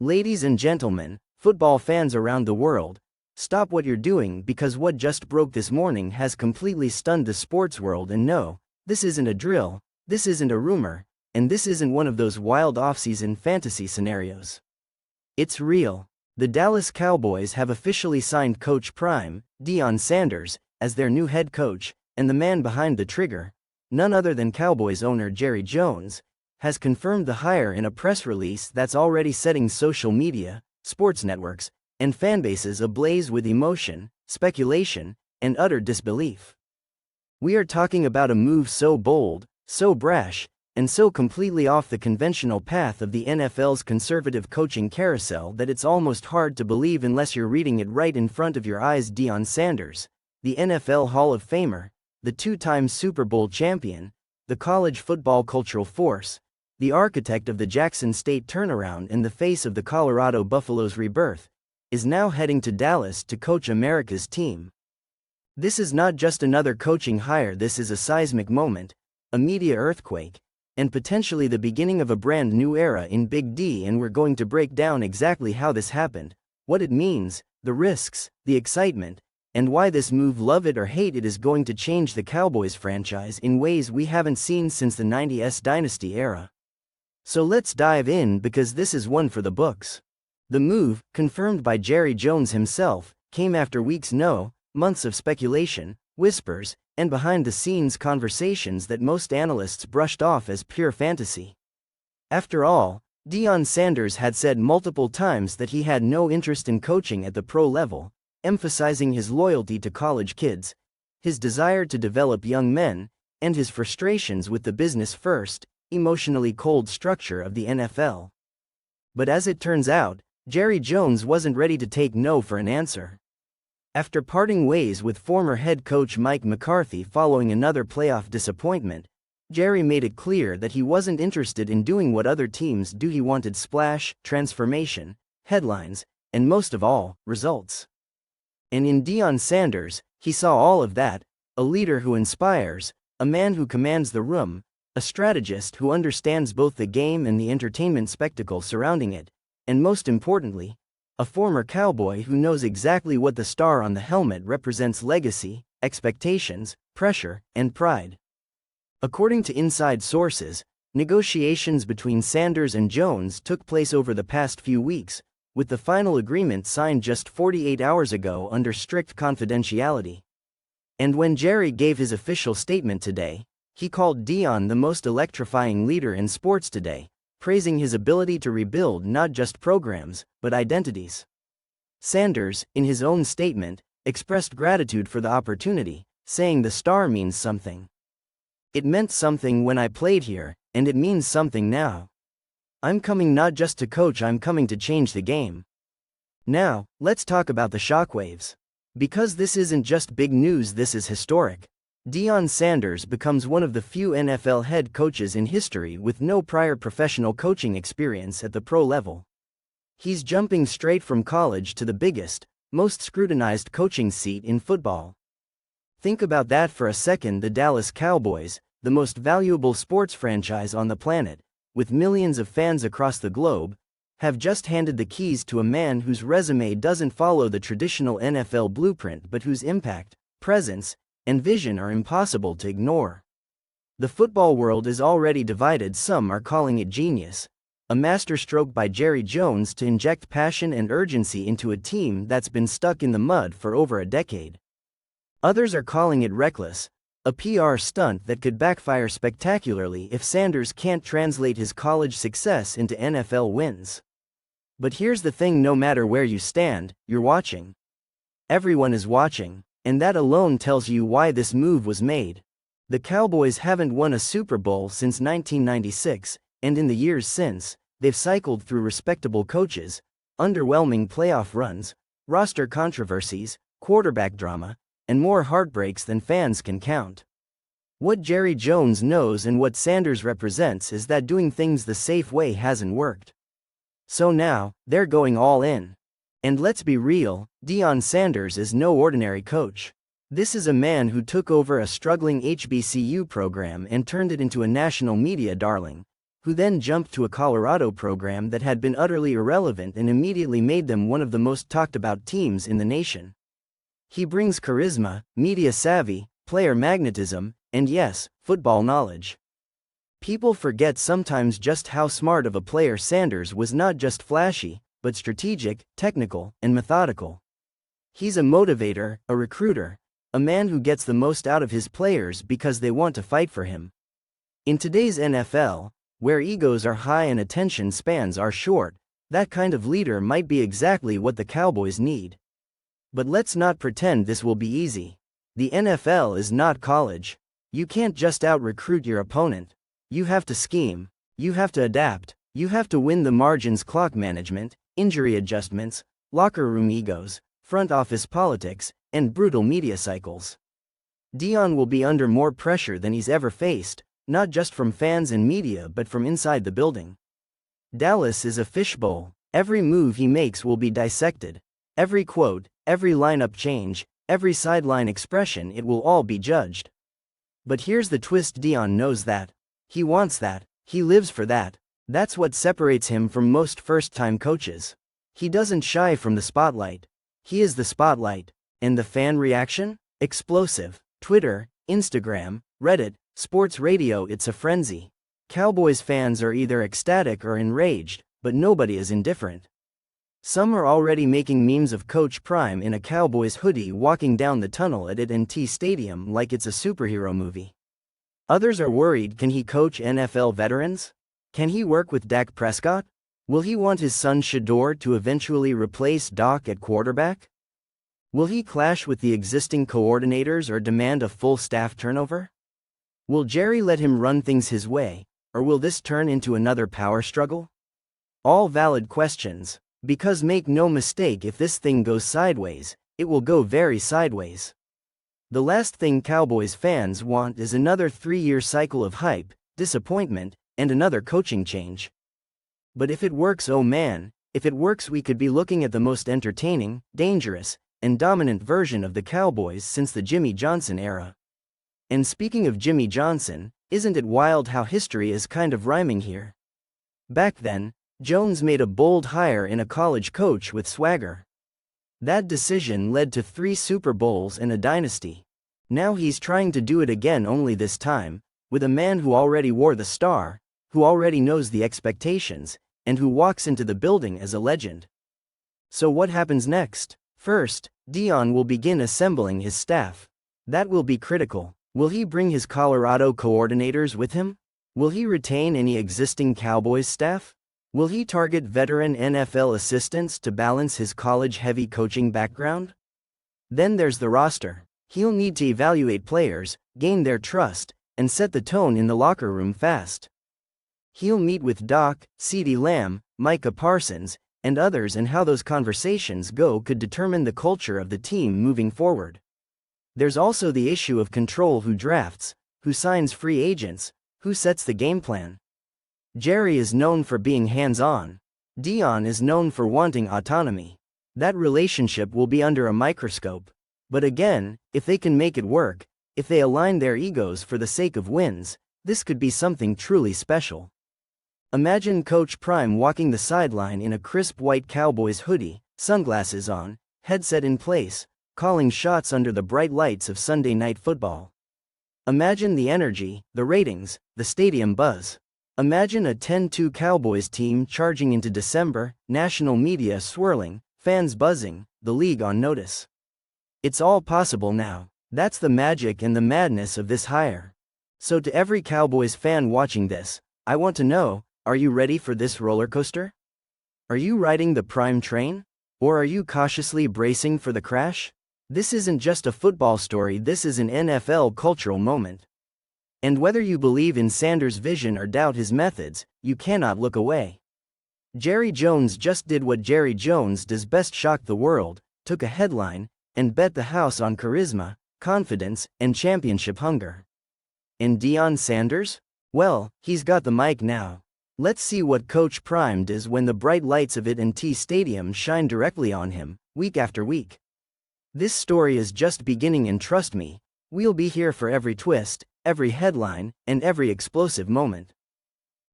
Ladies and gentlemen, football fans around the world, stop what you're doing because what just broke this morning has completely stunned the sports world. And no, this isn't a drill, this isn't a rumor, and this isn't one of those wild off-season fantasy scenarios. It's real. The Dallas Cowboys have officially signed Coach Prime, Deion Sanders, as their new head coach, and the man behind the trigger, none other than Cowboys owner Jerry Jones, has confirmed the hire in a press release that's already setting social media, sports networks, and fanbases ablaze with emotion, speculation, and utter disbelief. We are talking about a move so bold, so brash, and so completely off the conventional path of the NFL's conservative coaching carousel that it's almost hard to believe unless you're reading it right in front of your eyes. Deion Sanders, the NFL Hall of Famer, the two-time Super Bowl champion, the college football cultural force, the architect of the Jackson State turnaround and the face of the Colorado Buffaloes' rebirth, is now heading to Dallas to coach America's team. This is not just another coaching hire, this is a seismic moment, a media earthquake, and potentially the beginning of a brand new era in Big D. And we're going to break down exactly how this happened, what it means, the risks, the excitement, and why this move, love it or hate it, is going to change the Cowboys franchise in ways we haven't seen since the 90s dynasty era. So let's dive in because this is one for the books. The move, confirmed by Jerry Jones himself, came after weeks, no, months of speculation, whispers, and behind-the-scenes conversations that most analysts brushed off as pure fantasy. After all, Deion Sanders had said multiple times that he had no interest in coaching at the pro level, emphasizing his loyalty to college kids, his desire to develop young men, and his frustrations with the business-first, emotionally cold structure of the NFL. But as it turns out, Jerry Jones wasn't ready to take no for an answer. After parting ways with former head coach Mike McCarthy following another playoff disappointment, Jerry made it clear that he wasn't interested in doing what other teams do. He wanted splash, transformation, headlines, and most of all, results. And in Deion Sanders, he saw all of that: a leader who inspires, a man who commands the room, a strategist who understands both the game and the entertainment spectacle surrounding it, and most importantly, a former Cowboy who knows exactly what the star on the helmet represents: legacy, expectations, pressure, and pride. According to inside sources, negotiations between Sanders and Jones took place over the past few weeks, with the final agreement signed just 48 hours ago under strict confidentiality. And when Jerry gave his official statement today, he called Deion the most electrifying leader in sports today, praising his ability to rebuild not just programs, but identities. Sanders, in his own statement, expressed gratitude for the opportunity, saying the star means something. It meant something when I played here, and it means something now. I'm coming not just to coach, I'm coming to change the game. Now, let's talk about the shockwaves. Because this isn't just big news, this is historic. Deion Sanders becomes one of the few NFL head coaches in history with no prior professional coaching experience at the pro level. He's jumping straight from college to the biggest, most scrutinized coaching seat in football. Think about that for a second. The Dallas Cowboys, the most valuable sports franchise on the planet, with millions of fans across the globe, have just handed the keys to a man whose resume doesn't follow the traditional NFL blueprint but whose impact, presence, and vision are impossible to ignore. The football world is already divided. Some are calling it genius, a masterstroke by Jerry Jones to inject passion and urgency into a team that's been stuck in the mud for over a decade. Others are calling it reckless, a PR stunt that could backfire spectacularly if Sanders can't translate his college success into NFL wins. But here's the thing: no matter where you stand, you're watching. Everyone is watching. And that alone tells you why this move was made. The Cowboys haven't won a Super Bowl since 1996, and in the years since, they've cycled through respectable coaches, underwhelming playoff runs, roster controversies, quarterback drama, and more heartbreaks than fans can count. What Jerry Jones knows and what Sanders represents is that doing things the safe way hasn't worked. So now, they're going all in. And let's be real, Deion Sanders is no ordinary coach. This is a man who took over a struggling HBCU program and turned it into a national media darling, who then jumped to a Colorado program that had been utterly irrelevant and immediately made them one of the most talked about teams in the nation. He brings charisma, media savvy, player magnetism, and yes, football knowledge. People forget sometimes just how smart of a player Sanders was, not just flashy, but strategic, technical, and methodical. He's a motivator, a recruiter, a man who gets the most out of his players because they want to fight for him. In today's NFL, where egos are high and attention spans are short, that kind of leader might be exactly what the Cowboys need. But let's not pretend this will be easy. The NFL is not college. You can't just out-recruit your opponent. You have to scheme. You have to adapt. You have to win the margins, clock management, injury adjustments, locker room egos, front office politics, and brutal media cycles. Deion will be under more pressure than he's ever faced, not just from fans and media but from inside the building. Dallas is a fishbowl. Every move he makes will be dissected. Every quote, every lineup change, every sideline expression, it will all be judged. But here's the twist: Deion knows that. He wants that. He lives for that. That's what separates him from most first-time coaches. He doesn't shy from the spotlight. He is the spotlight. And the fan reaction? Explosive. Twitter, Instagram, Reddit, sports radio, it's a frenzy. Cowboys fans are either ecstatic or enraged, but nobody is indifferent. Some are already making memes of Coach Prime in a Cowboys hoodie walking down the tunnel at AT&T Stadium like it's a superhero movie. Others are worried: can he coach NFL veterans? Can he work with Dak Prescott? Will he want his son Shador to eventually replace Doc at quarterback? Will he clash with the existing coordinators or demand a full staff turnover? Will Jerry let him run things his way, or will this turn into another power struggle? All valid questions, because make no mistake, if this thing goes sideways, it will go very sideways. The last thing Cowboys fans want is another 3-year cycle of hype, disappointment, and another coaching change. But if it works, oh man, if it works, we could be looking at the most entertaining, dangerous, and dominant version of the Cowboys since the Jimmy Johnson era. And speaking of Jimmy Johnson, isn't it wild how history is kind of rhyming here? Back then, Jones made a bold hire in a college coach with swagger. That decision led to 3 Super Bowls and a dynasty. Now he's trying to do it again, only this time, with a man who already wore the star, who already knows the expectations, and who walks into the building as a legend. So what happens next? First, Deion will begin assembling his staff. That will be critical. Will he bring his Colorado coordinators with him? Will he retain any existing Cowboys staff? Will he target veteran NFL assistants to balance his college-heavy coaching background? Then there's the roster. He'll need to evaluate players, gain their trust, and set the tone in the locker room fast. He'll meet with Doc, CeeDee Lamb, Micah Parsons, and others, and how those conversations go could determine the culture of the team moving forward. There's also the issue of control: who drafts, who signs free agents, who sets the game plan. Jerry is known for being hands-on. Deion is known for wanting autonomy. That relationship will be under a microscope. But again, if they can make it work, if they align their egos for the sake of wins, this could be something truly special. Imagine Coach Prime walking the sideline in a crisp white Cowboys hoodie, sunglasses on, headset in place, calling shots under the bright lights of Sunday Night Football. Imagine the energy, the ratings, the stadium buzz. Imagine a 10-2 Cowboys team charging into December, national media swirling, fans buzzing, the league on notice. It's all possible now. That's the magic and the madness of this hire. So to every Cowboys fan watching this, I want to know, are you ready for this roller coaster? Are you riding the Prime train? Or are you cautiously bracing for the crash? This isn't just a football story, this is an NFL cultural moment. And whether you believe in Sanders' vision or doubt his methods, you cannot look away. Jerry Jones just did what Jerry Jones does best: shocked the world, took a headline, and bet the house on charisma, confidence, and championship hunger. And Deion Sanders? Well, he's got the mic now. Let's see what Coach Prime does when the bright lights of AT&T Stadium shine directly on him, week after week. This story is just beginning, and trust me, we'll be here for every twist, every headline, and every explosive moment.